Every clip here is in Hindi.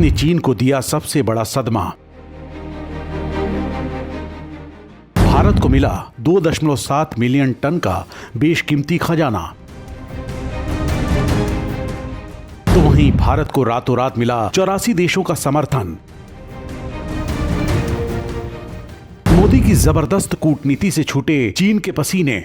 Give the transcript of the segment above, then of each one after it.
ने चीन को दिया सबसे बड़ा सदमा। भारत को मिला 2.7 मिलियन टन का बेशकीमती खजाना। तो वहीं भारत को रातों रात मिला 84 देशों का समर्थन। मोदी की जबरदस्त कूटनीति से छूटे चीन के पसीने।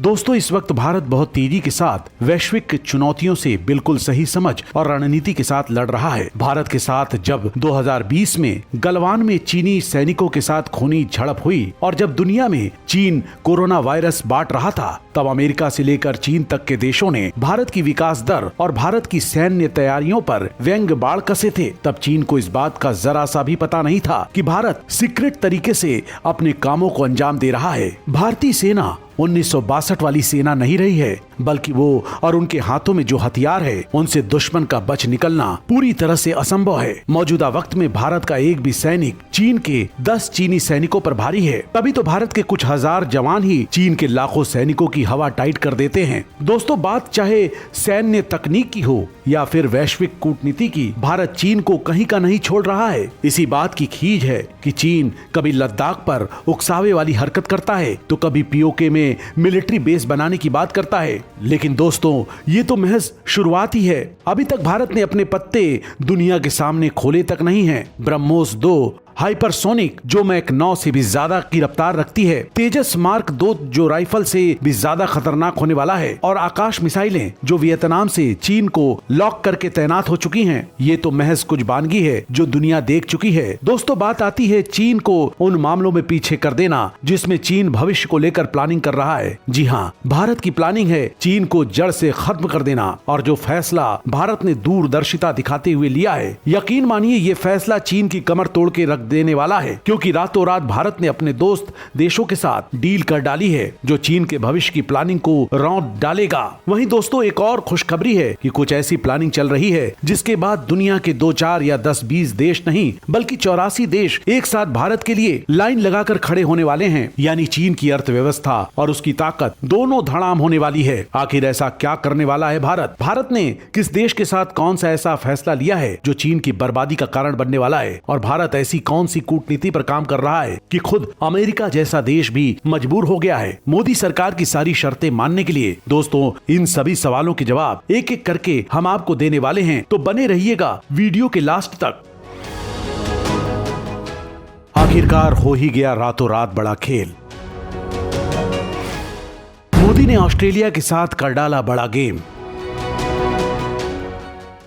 दोस्तों, इस वक्त भारत बहुत तेजी के साथ वैश्विक चुनौतियों से बिल्कुल सही समझ और रणनीति के साथ लड़ रहा है। भारत के साथ जब 2020 में गलवान में चीनी सैनिकों के साथ खूनी झड़प हुई और जब दुनिया में चीन कोरोना वायरस बांट रहा था, तब अमेरिका से लेकर चीन तक के देशों ने भारत की विकास दर और भारत की सैन्य तैयारियों पर व्यंग बाढ़ कसे थे। तब चीन को इस बात का जरा सा भी पता नहीं था कि भारत सीक्रेट तरीके से अपने कामों को अंजाम दे रहा है। भारतीय सेना 1962 वाली सेना नहीं रही है, बल्कि वो और उनके हाथों में जो हथियार है, उनसे दुश्मन का बच निकलना पूरी तरह से असंभव है। मौजूदा वक्त में भारत का एक भी सैनिक चीन के 10 चीनी सैनिकों पर भारी है। तभी तो भारत के कुछ हजार जवान ही चीन के लाखों सैनिकों की हवा टाइट कर देते हैं। दोस्तों, बात चाहे सैन्य तकनीक की हो या फिर वैश्विक कूटनीति की, भारत चीन को कहीं का नहीं छोड़ रहा है। इसी बात की खीज है कि चीन कभी लद्दाख पर उकसावे वाली हरकत करता है तो कभी पीओके में मिलिट्री बेस बनाने की बात करता है। लेकिन दोस्तों, ये तो महज शुरुआत ही है। अभी तक भारत ने अपने पत्ते दुनिया के सामने खोले तक नहीं है। ब्रह्मोस 2 हाइपरसोनिक जो मैक 9 से भी ज्यादा की रफ्तार रखती है, तेजस मार्क 2 जो राइफल से भी ज्यादा खतरनाक होने वाला है, और आकाश मिसाइलें जो वियतनाम से चीन को लॉक करके तैनात हो चुकी हैं। ये तो महज कुछ बानगी है जो दुनिया देख चुकी है। दोस्तों, बात आती है चीन को उन मामलों में पीछे कर देना जिसमें चीन भविष्य को लेकर प्लानिंग कर रहा है। जी हाँ, भारत की प्लानिंग है चीन को जड़ से खत्म कर देना, और जो फैसला भारत ने दूरदर्शिता दिखाते हुए लिया है, यकीन मानिए ये फैसला चीन की कमर तोड़ के रख देने वाला है। क्योंकि रातों रात भारत ने अपने दोस्त देशों के साथ डील कर डाली है जो चीन के भविष्य की प्लानिंग को रौंद डालेगा। वहीं दोस्तों, एक और खुशखबरी है कि कुछ ऐसी प्लानिंग चल रही है जिसके बाद दुनिया के 2-4 या 10-20 देश नहीं, बल्कि 84 देश एक साथ भारत के लिए लाइन लगाकर खड़े होने वाले हैं। यानी चीन की अर्थव्यवस्था और उसकी ताकत दोनों धड़ाम होने वाली है। आखिर ऐसा क्या करने वाला है भारत? भारत ने किस देश के साथ कौन सा ऐसा फैसला लिया है जो चीन की बर्बादी का कारण बनने वाला है? और भारत ऐसी कौन सी कूटनीति पर काम कर रहा है कि खुद अमेरिका जैसा देश भी मजबूर हो गया है मोदी सरकार की सारी शर्तें मानने के लिए? दोस्तों, इन सभी सवालों के जवाब एक एक करके हम आपको देने वाले हैं, तो बने रहिएगा वीडियो के लास्ट तक। आखिरकार हो ही गया रातों रात बड़ा खेल। मोदी ने ऑस्ट्रेलिया के साथ कर डाला बड़ा गेम।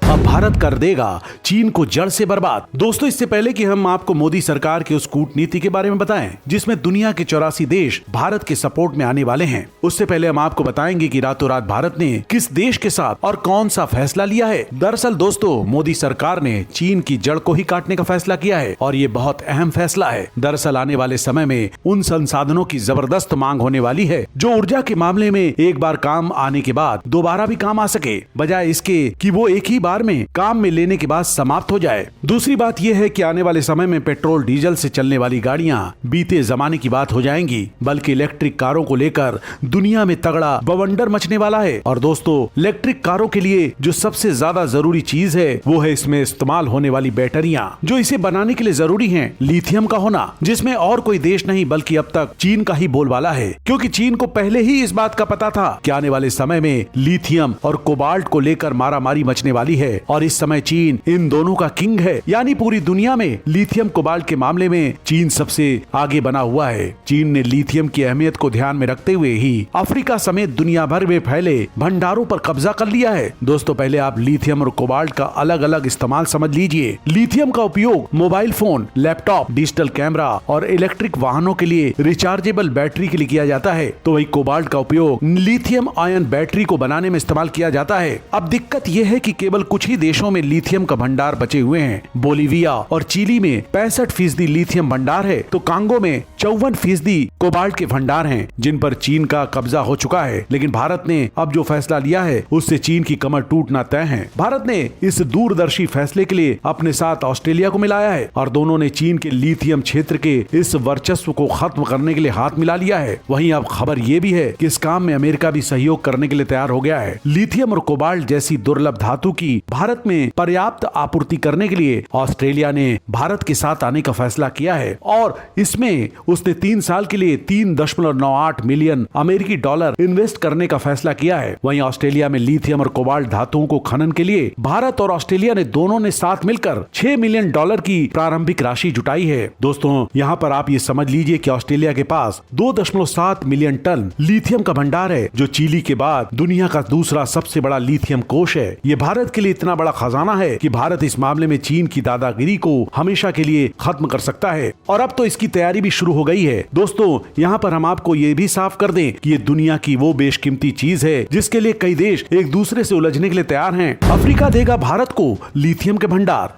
अब भारत कर देगा चीन को जड़ से बर्बाद। दोस्तों, इससे पहले कि हम आपको मोदी सरकार की उस कूटनीति के बारे में बताएं जिसमें दुनिया के 84 देश भारत के सपोर्ट में आने वाले हैं, उससे पहले हम आपको बताएंगे कि रातों रात भारत ने किस देश के साथ और कौन सा फैसला लिया है। दरअसल दोस्तों, मोदी सरकार ने चीन की जड़ को ही काटने का फैसला किया है, और ये बहुत अहम फैसला है। दरअसल आने वाले समय में उन संसाधनों की जबरदस्त मांग होने वाली है जो ऊर्जा के मामले में एक बार काम आने के बाद दोबारा भी काम आ सके, बजाय इसके कि वो एक ही बार में काम में लेने के बाद समाप्त हो जाए। दूसरी बात यह है कि आने वाले समय में पेट्रोल डीजल से चलने वाली गाड़ियां बीते जमाने की बात हो जाएंगी, बल्कि इलेक्ट्रिक कारों को लेकर दुनिया में तगड़ा बवंडर मचने वाला है। और दोस्तों, इलेक्ट्रिक कारों के लिए जो सबसे ज्यादा जरूरी चीज है वो है इसमें इस्तेमाल होने वाली बैटरियां, जो इसे बनाने के लिए जरूरी है लिथियम का होना, जिसमें और कोई देश नहीं बल्कि अब तक चीन का ही बोलबाला है। क्योंकि चीन को पहले ही इस बात का पता था कि आने वाले समय में लिथियम और कोबाल्ट को लेकर मारामारी मचने वाली है, और इस समय चीन इन दोनों का किंग है। यानी पूरी दुनिया में लिथियम कोबाल्ट के मामले में चीन सबसे आगे बना हुआ है। चीन ने लिथियम की अहमियत को ध्यान में रखते हुए ही अफ्रीका समेत दुनिया भर में फैले भंडारों पर कब्जा कर लिया है। दोस्तों, पहले आप लिथियम और कोबाल्ट का अलग अलग इस्तेमाल समझ लीजिए। लिथियम का उपयोग mobile phone, laptop, digital camera और इलेक्ट्रिक वाहनों के लिए रिचार्जेबल बैटरी के लिए किया जाता है, तो वही कोबाल्ट का उपयोग लिथियम आयन बैटरी को बनाने में इस्तेमाल किया जाता है। अब दिक्कत यह है कि केवल कुछ ही देशों में लिथियम का भंडार बचे हुए हैं। बोलीविया और चिली में 65% लिथियम भंडार है, तो कांगो में 54% कोबाल्ट के भंडार हैं, जिन पर चीन का कब्जा हो चुका है। लेकिन भारत ने अब जो फैसला लिया है उससे चीन की कमर टूटना तय है। भारत ने इस दूरदर्शी फैसले के लिए अपने साथ ऑस्ट्रेलिया को मिलाया है और दोनों ने चीन के लिथियम क्षेत्र के इस वर्चस्व को खत्म करने के लिए हाथ मिला लिया है। वहीं अब खबर ये भी है कि इस काम में अमेरिका भी सहयोग करने के लिए तैयार हो गया है। लिथियम और कोबाल्ट जैसी दुर्लभ धातु की भारत में पर्याप्त आपूर्ति करने के लिए ऑस्ट्रेलिया ने भारत के साथ आने का फैसला किया है और इसमें उसने 3 साल के लिए 3.98 मिलियन अमेरिकी डॉलर इन्वेस्ट करने का फैसला किया है। वहीं ऑस्ट्रेलिया में लिथियम और कोबाल्ट धातुओं को खनन के लिए भारत और ऑस्ट्रेलिया ने दोनों ने साथ मिलकर $6 मिलियन की प्रारंभिक राशि जुटाई है। दोस्तों, यहाँ पर आप ये समझ लीजिए कि ऑस्ट्रेलिया के पास 2.7 मिलियन टन लिथियम का भंडार है, जो चिली के बाद दुनिया का दूसरा सबसे बड़ा लिथियम कोष है। ये भारत के लिए इतना बड़ा खजाना है कि भारत इस मामले में चीन की दादागिरी को हमेशा के लिए खत्म कर सकता है और अब तो इसकी तैयारी भी शुरू हो गई है। दोस्तों, यहाँ पर हम आपको ये भी साफ कर दें कि ये दुनिया की वो बेशकीमती चीज है जिसके लिए कई देश एक दूसरे से उलझने के लिए तैयार हैं। अफ्रीका देगा भारत को लिथियम के भंडार।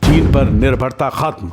चीन पर निर्भरता खत्म।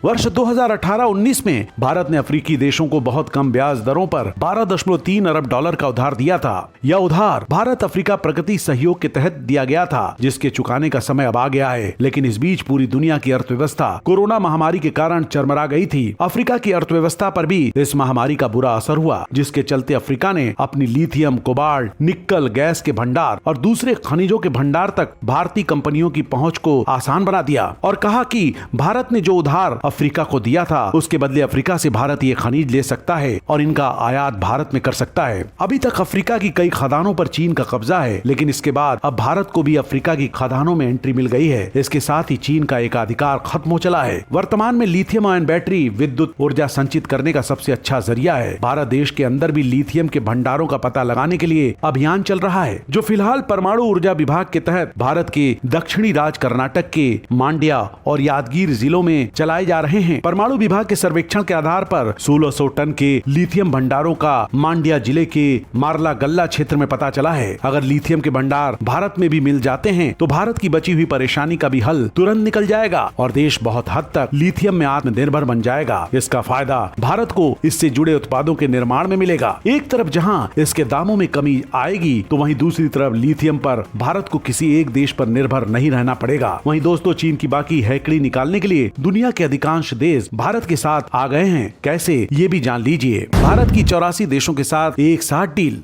वर्ष 2018-19 में भारत ने अफ्रीकी देशों को बहुत कम ब्याज दरों पर $12.3 अरब का उधार दिया था। यह उधार भारत अफ्रीका प्रगति सहयोग के तहत दिया गया था, जिसके चुकाने का समय अब आ गया है। लेकिन इस बीच पूरी दुनिया की अर्थव्यवस्था कोरोना महामारी के कारण चरमरा गई थी। अफ्रीका की अर्थव्यवस्था पर भी इस महामारी का बुरा असर हुआ, जिसके चलते अफ्रीका ने अपनी लिथियम, कोबाल्ट, निक्कल, गैस के भंडार और दूसरे खनिजों के भंडार तक भारतीय कंपनियों की पहुँच को आसान बना दिया और कहा कि भारत ने जो उधार अफ्रीका को दिया था उसके बदले अफ्रीका से भारत ये खनिज ले सकता है और इनका आयात भारत में कर सकता है। अभी तक अफ्रीका की कई खदानों पर चीन का कब्जा है, लेकिन इसके बाद अब भारत को भी अफ्रीका की खदानों में एंट्री मिल गई है। इसके साथ ही चीन का एकाधिकार खत्म हो चला है। वर्तमान में लिथियम आयन बैटरी विद्युत ऊर्जा संचित करने का सबसे अच्छा जरिया है। भारत देश के अंदर भी लिथियम के भंडारों का पता लगाने के लिए अभियान चल रहा है, जो फिलहाल परमाणु ऊर्जा विभाग के तहत भारत के दक्षिणी राज्य कर्नाटक के मांड्या और यादगीर जिलों में चलाए जा रहे हैं। परमाणु विभाग के सर्वेक्षण के आधार पर 1600 टन के लिथियम भंडारों का मांड्या जिले के मारला गल्ला क्षेत्र में पता चला है। अगर लिथियम के भंडार भारत में भी मिल जाते हैं तो भारत की बची हुई परेशानी का भी हल तुरंत निकल जाएगा और देश बहुत हद तक लिथियम में आत्मनिर्भर बन जाएगा। इसका फायदा भारत को इससे जुड़े उत्पादों के निर्माण में मिलेगा। एक तरफ जहां इसके दामों में कमी आएगी तो वहीं दूसरी तरफ लिथियम पर भारत को किसी एक देश पर निर्भर नहीं रहना पड़ेगा। वहीं दोस्तों, चीन की बाकी हैकड़ी निकालने के लिए दुनिया के अधिकांश देश भारत के साथ आ गए हैं। कैसे, ये भी जान लीजिए। भारत की 84 देशों के साथ एक साथ डील।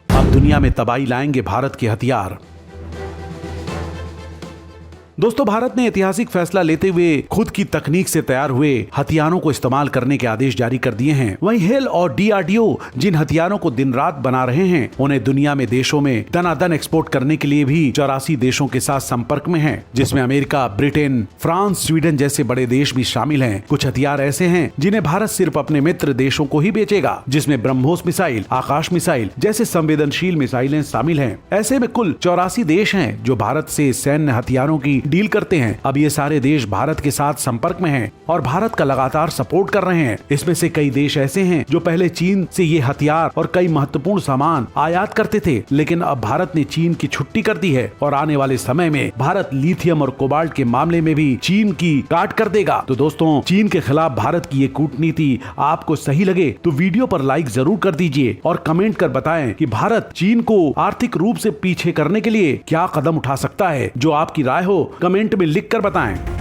अब दुनिया में तबाही लाएंगे भारत के हथियार। दोस्तों, भारत ने ऐतिहासिक फैसला लेते हुए खुद की तकनीक से तैयार हुए हथियारों को इस्तेमाल करने के आदेश जारी कर दिए हैं। वहीं हेल और DRDO जिन हथियारों को दिन रात बना रहे हैं, उन्हें दुनिया में देशों में दनादन एक्सपोर्ट करने के लिए भी 84 देशों के साथ संपर्क में हैं, जिसमें अमेरिका, ब्रिटेन, फ्रांस, स्वीडन जैसे बड़े देश भी शामिल हैं। कुछ हथियार ऐसे हैं जिन्हें भारत सिर्फ अपने मित्र देशों को ही बेचेगा, जिसमें ब्रह्मोस मिसाइल, आकाश मिसाइल जैसे संवेदनशील मिसाइलें शामिल हैं। ऐसे में कुल 84 देश हैं जो भारत से सैन्य हथियारों की डील करते हैं। अब ये सारे देश भारत के साथ संपर्क में हैं और भारत का लगातार सपोर्ट कर रहे हैं। इसमें से कई देश ऐसे हैं जो पहले चीन से ये हथियार और कई महत्वपूर्ण सामान आयात करते थे, लेकिन अब भारत ने चीन की छुट्टी कर दी है और आने वाले समय में भारत लिथियम और कोबाल्ट के मामले में भी चीन की काट कर देगा। तो दोस्तों, चीन के खिलाफ भारत की ये कूटनीति आपको सही लगे तो वीडियो पर लाइक जरूर कर दीजिए और कमेंट कर बताएं कि भारत चीन को आर्थिक रूप से पीछे करने के लिए क्या कदम उठा सकता है। जो आपकी राय हो कमेंट में लिख कर बताएं।